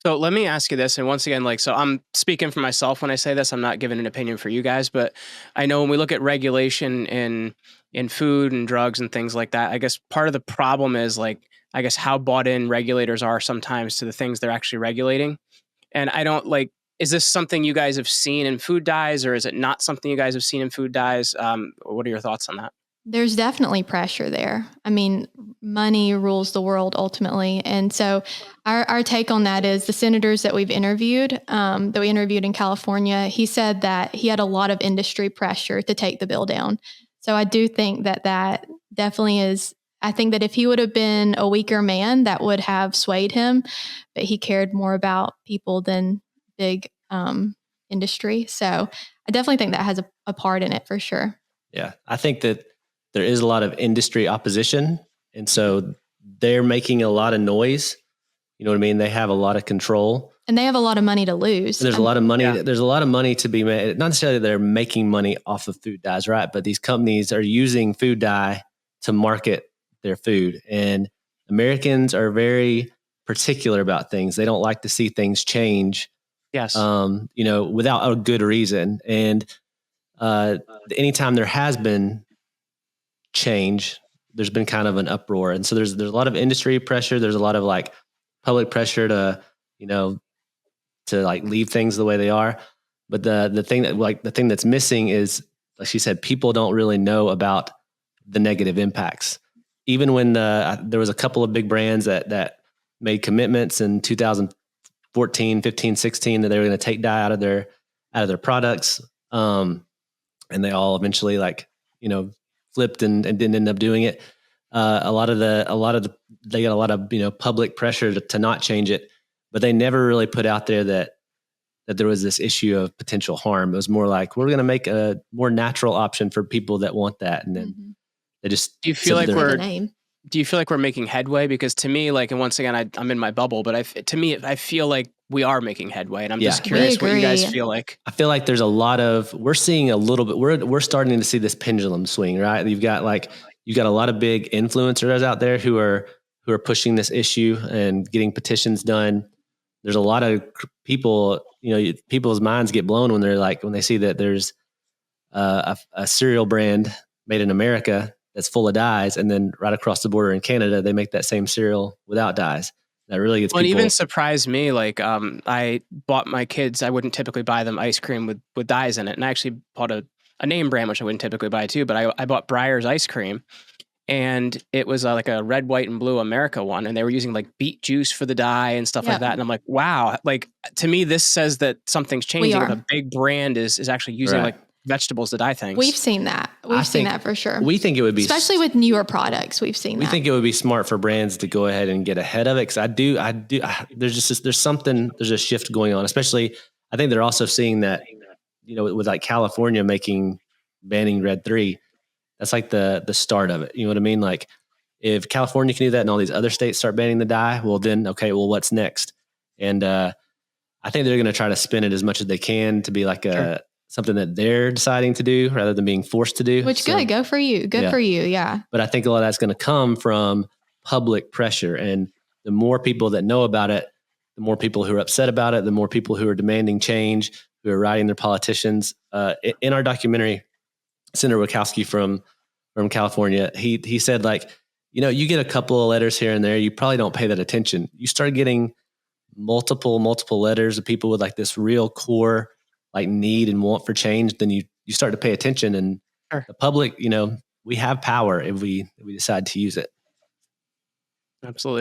So let me ask you this, and once again, like, so I'm speaking for myself when I say this. I'm not giving an opinion for you guys, but I know when we look at regulation in food and drugs and things like that, I guess part of the problem is like, I guess how bought in regulators are sometimes to the things they're actually regulating. And I don't like, is this something you guys have seen in food dyes, or is it not something you guys have seen in food dyes? What are your thoughts on that? There's definitely pressure there. I mean, money rules the world ultimately. And so our take on that is the senators that we've interviewed, that we interviewed in California, he said that he had a lot of industry pressure to take the bill down. So I do think that that definitely is, I think that if he would have been a weaker man, that would have swayed him, but he cared more about people than big industry. So I definitely think that has a part in it for sure. Yeah. I think that there is a lot of industry opposition. And so they're making a lot of noise. You know what I mean? They have a lot of control. And they have a lot of money to lose. And there's a lot of money. Yeah. There's a lot of money to be made. Not necessarily that they're making money off of food dyes, right? But these companies are using food dye to market their food. And Americans are very particular about things. They don't like to see things change. Yes. Without a good reason. And anytime there has been change, there's been kind of an uproar. And so there's a lot of industry pressure. There's a lot of like public pressure to like leave things the way they are. But the thing that's missing is, like she said, people don't really know about the negative impacts. Even when there was a couple of big brands that made commitments in 2014, 15, 16 that they were going to take dye out of their products. And they all eventually flipped and didn't end up doing it. They got a lot of public pressure to not change it, but they never really put out there that there was this issue of potential harm. It was more like, we're going to make a more natural option for people that want that. And then they just, do you feel like we're making headway? Because to me, like, and once again, I'm in my bubble, but I feel like we are making headway, and I'm just curious what you guys feel like. I feel like there's we're seeing a little bit, we're starting to see this pendulum swing, right? You've got a lot of big influencers out there who are pushing this issue and getting petitions done. There's a lot of people, people's minds get blown when when they see that there's a cereal brand made in America that's full of dyes, and then right across the border in Canada, they make that same cereal without dyes. That really gets people. It even surprised me. Like, I bought my kids, I wouldn't typically buy them ice cream with dyes in it. And I actually bought a name brand, which I wouldn't typically buy too, but I bought Breyer's ice cream, and it was like a red, white, and blue America one. And they were using like beet juice for the dye and stuff like that. And I'm like, wow, like, to me, this says that something's changing. If a big brand is actually using like vegetables to dye things. We've seen that. We've seen that for sure. We think it would be, especially with newer products. We've seen that. We think it would be smart for brands to go ahead and get ahead of it. Cause I do, there's a shift going on, especially, I think they're also seeing that, with like California banning Red 3, that's like the start of it. You know what I mean? Like, if California can do that and all these other states start banning the dye, well then, okay, well, what's next? And, I think they're going to try to spin it as much as they can to be like something that they're deciding to do rather than being forced to do. Which good. Go for you. Good for you. Yeah. But I think a lot of that's going to come from public pressure. And the more people that know about it, the more people who are upset about it, the more people who are demanding change, who are writing their politicians. In our documentary, Senator Wachowski from California, he said, like, you get a couple of letters here and there, you probably don't pay that attention. You start getting multiple letters of people with like this real core like need and want for change, then you start to pay attention, and the public, we have power if we decide to use it. Absolutely.